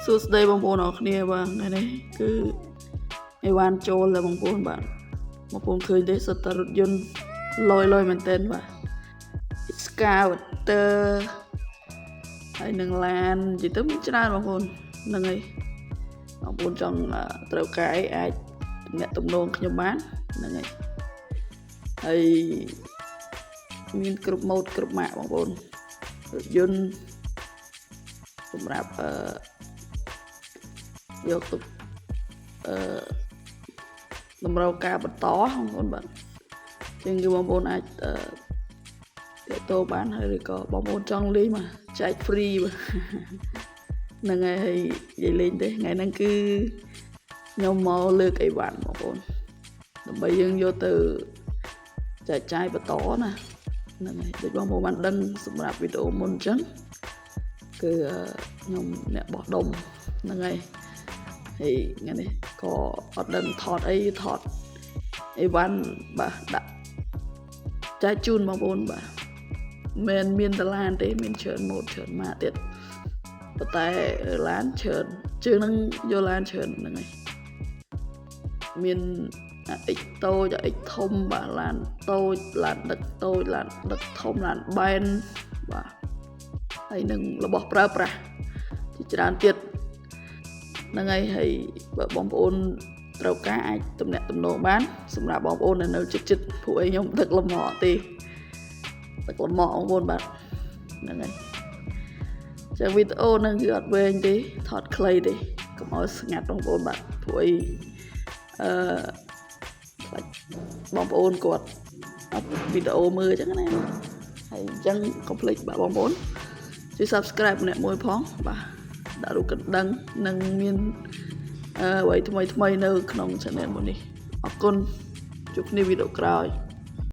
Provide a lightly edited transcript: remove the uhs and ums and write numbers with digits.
សួស្តីបងប្អូនអរគ្នាបាទថ្ងៃនេះគឺអីវ៉ាន់ចូលแล้วបងប្អូនបាទបងប្អូនឃើញទេសិតតែរថយន្តលយមែនតើបាទ Scooter ហើយនឹងឡាននិយាយទៅមានច្រើនបងប្អូនហ្នឹងហើយបងប្អូនចង់ត្រូវការអីអាចអ្នកទំនងខ្ញុំបានហ្នឹងហើយមានគ្រប់ម៉ូដគ្រប់ម៉ាកបងប្អូនរថយន្តសម្រាប់យកទៅតម្រូវការបន្តបងប្អូនបាទជាងគឺបងប្អូនអាចទាក់ទងបានហើយឬក៏បងប្អូនចង់លេងមកចែក free ហ្នឹងហើយនិយាយលេងទេថ្ងៃហ្នឹងគឺខ្ញុំមកលើកអីវ៉ាន់បងប្អូនដើម្បីយើងយកទៅចែកចាយបន្តណាហ្នឹងហើយដូចបងប្អូនបានដឹងសម្រាប់វីដេអូមុនអញ្ចឹងគឺខ្ញុំអ្នកបោះដុំហ្នឹងហើយហើយថ្ងៃនេះក៏អត់ដឹងថតអីថតអីវ៉ាន់បាទដាក់ចែកជូនបងប្អូនបាទមិនមានតឡានទេមានច្រើនម៉ូដច្រើនម៉ាកទៀតប៉ុន្តែឡានច្រើនជើងហ្នឹងយកឡានច្រើនហ្នឹងហើយមានអិចតូចអិចធំបាទឡានតូចឡានដឹកតូចឡានដឹកធំឡានបែនបាទហើយនឹងរបស់ប្រើប្រាស់ជាច្រើនទៀតហ្នឹងហើយបើបងប្អូនត្រូវការអាចទំនាក់ទំនងបានសម្រាប់បងប្អូននៅជិតព្រោះខ្ញុំដឹកលំអទេដឹកលំអបងប្អូនបាទហ្នឹងហើយចឹងវីដេអូហ្នឹងគឺអត់វែងទេថតខ្លីទេកុំឲ្យស្ងាត់បងប្អូនបាទព្រោះបងប្អូនគាត់អត់វីដេអូមើលចឹងណាហើយអញ្ចឹងកុំភ្លេចបាទបងប្អូនជួយ Subscribe ម្នាក់មួយផងបាទដាក់រូបកណ្ដឹងនិងមានអ្វីថ្មីនៅក្នុង Channel មួយនេះអរគុណជួបគ្នាវីដេអូក្រោយ